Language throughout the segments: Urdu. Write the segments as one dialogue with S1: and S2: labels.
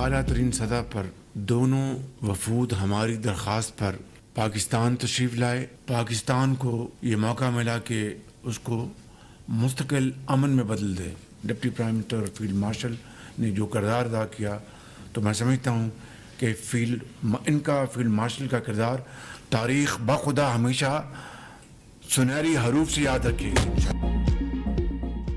S1: اعلیٰ ترین سطح پر دونوں وفود ہماری درخواست پر پاکستان تشریف لائے. پاکستان کو یہ موقع ملا کہ اس کو مستقل امن میں بدل دے. ڈپٹی پرائم منسٹر اور فیلڈ مارشل نے جو کردار ادا کیا تو میں سمجھتا ہوں کہ ان کا فیلڈ مارشل کا کردار تاریخ بخدا ہمیشہ سنہری حروف سے یاد رکھے گی.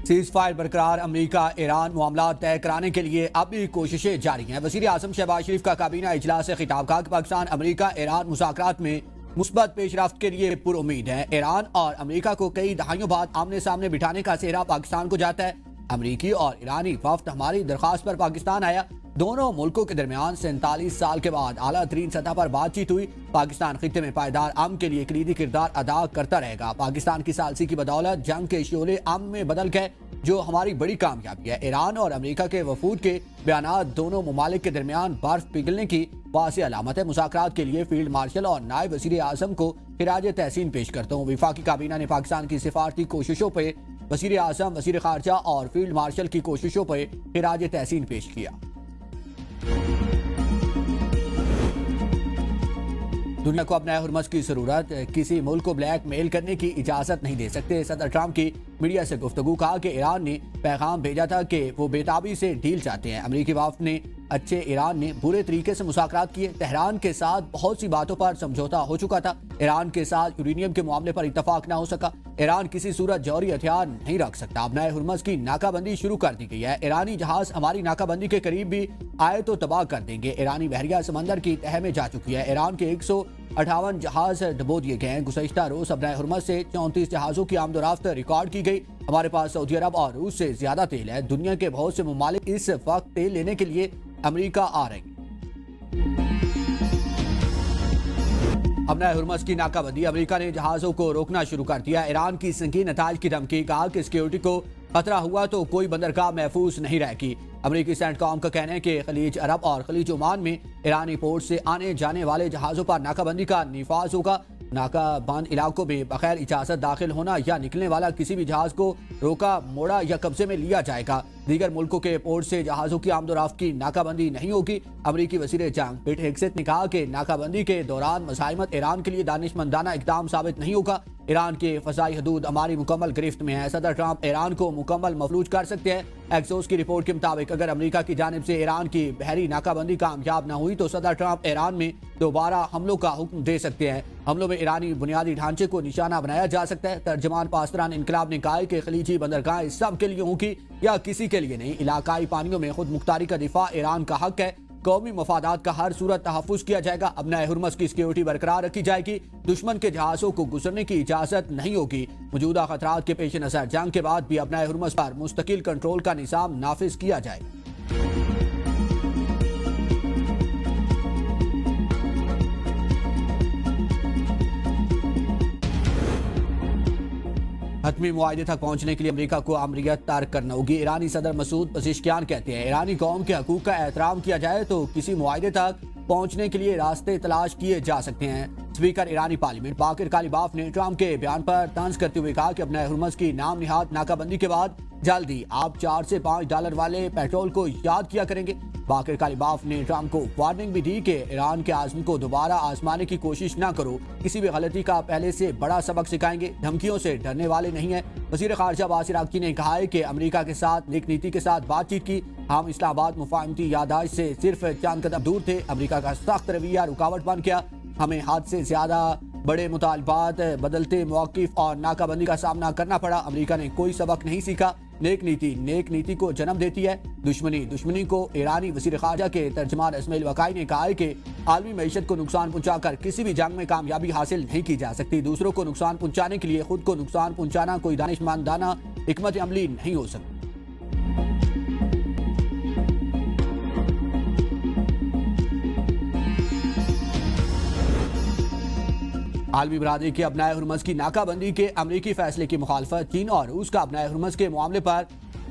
S2: سیز فائر برقرار. امریکہ ایران معاملات طے کرانے کے لیے اب بھی کوششیں جاری ہیں. وزیر اعظم شہباز شریف کا کابینہ اجلاس سے خطاب. کہا کہ پاکستان امریکہ ایران مذاکرات میں مثبت پیش رفت کے لیے پر امید ہے. ایران اور امریکہ کو کئی دہائیوں بعد آمنے سامنے بٹھانے کا سہرا پاکستان کو جاتا ہے. امریکی اور ایرانی وفد ہماری درخواست پر پاکستان آیا. دونوں ملکوں کے درمیان 47 سال کے بعد اعلیٰ ترین سطح پر بات چیت ہوئی. پاکستان خطے میں پائیدار امن کے لیے کلیدی کردار ادا کرتا رہے گا. پاکستان کی ثالثی کی بدولت جنگ کے شعلے امن میں بدل گئے جو ہماری بڑی کامیابی ہے. ایران اور امریکہ کے وفود کے بیانات دونوں ممالک کے درمیان برف پگھلنے کی واضح علامت ہے. مذاکرات کے لیے فیلڈ مارشل اور نائب وزیر اعظم کو خراج تحسین پیش کرتا ہوں. وفاقی کابینہ نے پاکستان کی سفارتی کوششوں پہ وزیر اعظم، وزیر خارجہ اور فیلڈ مارشل کی کوششوں پہ خراج تحسین پیش کیا. دنیا کو اپنا ہرمز کی ضرورت. کسی ملک کو بلیک میل کرنے کی اجازت نہیں دے سکتے. صدر ٹرمپ کی میڈیا سے گفتگو. کہا کہ ایران نے پیغام بھیجا تھا کہ وہ بے تابی سے ڈیل چاہتے ہیں. امریکی وفد نے اچھے ایران نے برے طریقے سے مذاکرات کیے. تہران کے ساتھ بہت سی باتوں پر سمجھوتا ہو چکا تھا. ایران کے ساتھ یورینیم کے معاملے پر اتفاق نہ ہو سکا. ایران کسی صورت جوہری ہتھیار نہیں رکھ سکتا. اپنا ہرمز کی ناکہ بندی شروع کر دی گئی ہے. ایرانی جہاز ہماری ناکہ بندی کے قریب بھی آئے تو تباہ کر دیں گے. ایرانی بحریہ سمندر کی تہہ میں جا چکی ہے. ایران کے 158 جہاز ڈبو دیے گئے ہیں. گزشتہ روز اپنا ہرمز سے 34 جہازوں کی آمد و رفت ریکارڈ کی گئی. ہمارے پاس سعودی عرب اور روس سے زیادہ تیل ہے. دنیا کے بہت سے ممالک اس وقت تیل لینے کے لیے امریکہ آ رہے ہیں. اپنا ہرمز کی ناکہ بندی. امریکہ نے جہازوں کو روکنا شروع کر دیا. ایران کی سنگین نتائج کی دھمکی. کہا کہ سیکیورٹی کو خطرہ ہوا تو کوئی بندرگاہ محفوظ نہیں رہے گی. امریکی سینٹ کام کا کہنا ہے کہ خلیج عرب اور خلیج عمان میں ایرانی پورٹ سے آنے جانے والے جہازوں پر ناکہ بندی کا نفاذ ہوگا. ناکہ بند علاقوں میں بغیر اجازت داخل ہونا یا نکلنے والا کسی بھی جہاز کو روکا، موڑا یا قبضے میں لیا جائے گا. دیگر ملکوں کے پورٹ سے جہازوں کی آمد و رفت کی ناکہ بندی نہیں ہوگی. امریکی وزیر جنگ پیٹ ہیگسیت نے کہا کہ ناکہ بندی کے دوران مزاحمت ایران کے لیے دانشمندانہ اقدام ثابت نہیں ہوگا. ایران کی فضائی حدود ہماری مکمل گرفت میں ہے. صدر ٹرمپ ایران کو مکمل مفلوج کر سکتے ہیں. ایکسوس کی رپورٹ کے مطابق اگر امریکہ کی جانب سے ایران کی بحری ناکہ بندی کامیاب نہ ہوئی تو صدر ٹرمپ ایران میں دوبارہ حملوں کا حکم دے سکتے ہیں. حملوں میں ایرانی بنیادی ڈھانچے کو نشانہ بنایا جا سکتا ہے. ترجمان پاسداران انقلاب نے کہا کہ خلیجی بندرگاہیں سب کے لیے ہوں گی یا کسی کے لیے نہیں. علاقائی پانیوں میں خود مختاری کا دفاع ایران کا حق ہے. قومی مفادات کا ہر صورت تحفظ کیا جائے گا. اپنا ہرمز کی سیکیورٹی برقرار رکھی جائے گی. دشمن کے جہازوں کو گزرنے کی اجازت نہیں ہوگی. موجودہ خطرات کے پیش نظر جنگ کے بعد بھی اپنا ہرمز پر مستقل کنٹرول کا نظام نافذ کیا جائے. حتمی معاہدے تک پہنچنے کے لیے امریکہ کو امریت ترک کرنا ہوگی. ایرانی صدر مسعود پزشکیان کہتے ہیں ایرانی قوم کے حقوق کا احترام کیا جائے تو کسی معاہدے تک پہنچنے کے لیے راستے تلاش کیے جا سکتے ہیں. اسپیکر ایرانی پارلیمنٹ باقر کالیباف نے ٹرمپ کے بیان پر طنز کرتے ہوئے کہا کہ اپنا ہرمز کی نام نہاد ناکہ بندی کے بعد جلدی آپ $4 سے $5 والے پیٹرول کو یاد کیا کریں گے. باقر کالیباف نے ٹرمپ کو وارننگ بھی دی کہ ایران کے عزم کو دوبارہ آزمانے کی کوشش نہ کرو. کسی بھی غلطی کا پہلے سے بڑا سبق سکھائیں گے. دھمکیوں سے ڈرنے والے نہیں ہیں. وزیر خارجہ عباس عراقچی نے کہا ہے کہ امریکہ کے ساتھ نیک نیتی کے ساتھ بات چیت کی. ہم اسلام آباد مفاہمتی یادداشت سے صرف چند قدم دور تھے. امریکہ کا سخت رویہ رکاوٹ بن گیا. ہمیں حد سے زیادہ بڑے مطالبات، بدلتے مواقف اور ناکہ بندی کا سامنا کرنا پڑا. امریکہ نے کوئی سبق نہیں سیکھا. نیک نیتی کو جنم دیتی ہے. دشمنی کو. ایرانی وزیر خارجہ کے ترجمان اسماعیل وقائی نے کہا ہے کہ عالمی معیشت کو نقصان پہنچا کر کسی بھی جنگ میں کامیابی حاصل نہیں کی جا سکتی. دوسروں کو نقصان پہنچانے کے لیے خود کو نقصان پہنچانا کوئی دانشمندانہ حکمت عملی نہیں ہو سکتی. عالمی برادری کے اپنا ہرمز کی ناکہ بندی کے امریکی فیصلے کی مخالفت. چین اور روس کا اپنا ہرمز کے معاملے پر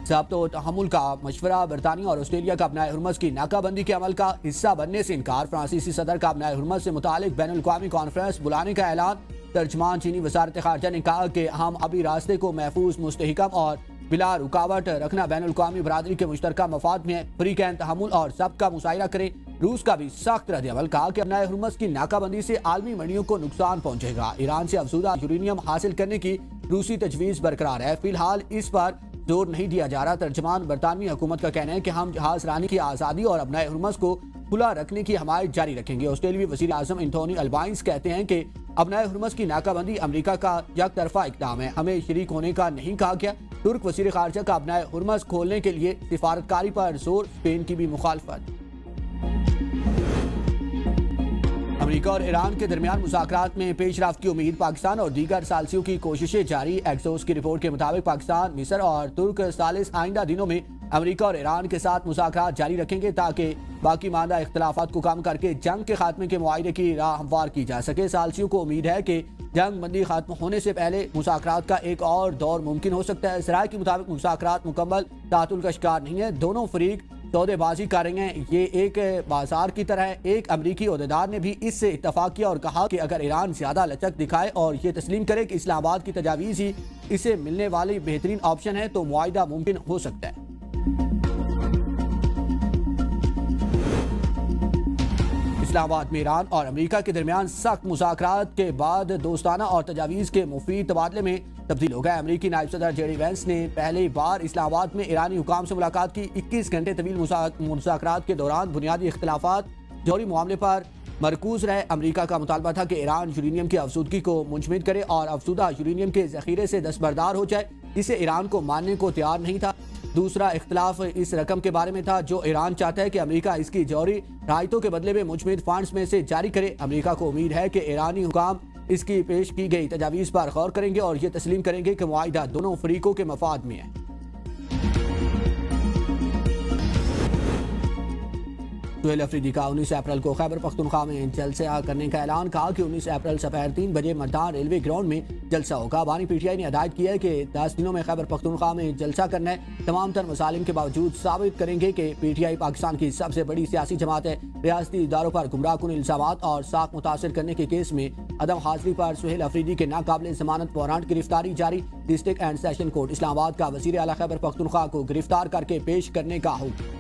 S2: ضبط و تحمل کا مشورہ. برطانیہ اور آسٹریلیا کا اپنا ہرمز کی ناکہ بندی کے عمل کا حصہ بننے سے انکار. فرانسیسی صدر کا اپنا ہرمز سے متعلق بین الاقوامی کانفرنس بلانے کا اعلان. ترجمان چینی وزارت خارجہ نے کہا کہ ہم ابھی راستے کو محفوظ، مستحکم اور بلا رکاوٹ رکھنا بین الاقوامی برادری کے مشترکہ مفاد میں ہے۔ فریقین تحمل اور ضبط کا مظاہرہ کریں۔ روس کا بھی سخت رد عمل، کہا کہ ابنائے ہرمز کی ناکہ بندی سے عالمی منڈیوں کو نقصان پہنچے گا۔ ایران سے افزودہ یورینیم حاصل کرنے کی روسی تجویز برقرار ہے، فی الحال اس پر زور نہیں دیا جا رہا۔ ترجمان برطانوی حکومت کا کہنا ہے کہ ہم جہاز رانی کی آزادی اور ابنائے ہرمز کو کھلا رکھنے کی حمایت جاری رکھیں گے۔ آسٹریلوی وزیر اعظم انتھونی البائنس کہتے ہیں کہ ابنائے ہرمز کی ناکہ بندی امریکہ کا یک طرفہ اقدام ہے، ہمیں شریک ہونے کا نہیں کہا گیا۔ ترک وزیر خارجہ کا ابنائے ہرمز کھولنے کے لیے سفارتکاری پر زور، اسپین کی بھی مخالفت۔ امریکہ اور ایران کے درمیان مذاکرات میں پیش رفت کی امید، پاکستان اور دیگر ثالثیوں کی کوششیں جاری۔ ایکسوس کی رپورٹ کے مطابق پاکستان، مصر اور ترک ثالث آئندہ دنوں میں امریکہ اور ایران کے ساتھ مذاکرات جاری رکھیں گے تاکہ باقی ماندہ اختلافات کو کم کر کے جنگ کے خاتمے کے معاہدے کی راہ ہموار کی جا سکے۔ ثالثیوں کو امید ہے کہ جنگ بندی ختم ہونے سے پہلے مذاکرات کا ایک اور دور ممکن ہو سکتا ہے۔ ذرائع کے مطابق مذاکرات مکمل تعطل کا شکار نہیں ہے، دونوں فریق سودے بازی کر رہے ہیں، یہ ایک بازار کی طرح ہے۔ ایک امریکی عہدیدار نے بھی اس سے اتفاق کیا اور کہا کہ اگر ایران زیادہ لچک دکھائے اور یہ تسلیم کرے کہ اسلام آباد کی تجاویز ہی اسے ملنے والی بہترین آپشن ہے تو معاہدہ ممکن ہو سکتا ہے۔ اسلام آباد میں ایران اور امریکہ کے درمیان سخت مذاکرات کے بعد دوستانہ اور تجاویز کے مفید تبادلے میں تبدیل ہو گئے۔ امریکی نائب صدر جے ڈی وینس نے پہلی بار اسلام آباد میں ایرانی حکام سے ملاقات کی۔ 21 گھنٹے طویل مذاکرات کے دوران بنیادی اختلافات جوہری معاملے پر مرکوز رہے۔ امریکہ کا مطالبہ تھا کہ ایران یورینیم کی افزودگی کو منجمد کرے اور افزودہ یورینیم کے ذخیرے سے دستبردار ہو جائے، اسے ایران کو ماننے کو تیار نہیں تھا۔ دوسرا اختلاف اس رقم کے بارے میں تھا جو ایران چاہتا ہے کہ امریکہ اس کی جوہری رعایتوں کے بدلے میں منجمد فنڈز میں سے جاری کرے۔ امریکہ کو امید ہے کہ ایرانی حکام اس کی پیش کی گئی تجاویز پر غور کریں گے اور یہ تسلیم کریں گے کہ معاہدہ دونوں فریقوں کے مفاد میں ہے۔ سہیل افریدی کا 19 اپریل کو خیبر پختونخوا میں جلسہ کرنے کا اعلان، کہا کہ 19 اپریل سپہر 3 بجے ملتان ریلوے گراؤنڈ میں جلسہ ہوگا۔ بانی پی ٹی آئی نے ہدایت کی ہے کہ 10 دنوں میں خیبر پختونخوا میں جلسہ کرنا ہے۔ تمام تر مسالم کے باوجود ثابت کریں گے کہ پی ٹی آئی پاکستان کی سب سے بڑی سیاسی جماعت ہے۔ ریاستی اداروں پر گمراہ کن الزامات اور ساکھ متاثر کرنے کے کیس میں عدم حاضری پر سہیل افریدی کے ناقابل ضمانت وارنٹ گرفتاری جاری۔ ڈسٹرکٹ اینڈ سیشن کورٹ اسلام آباد کا وزیر اعلیٰ خیبر پختونخوا کو گرفتار کر کے پیش کرنے کا حکم۔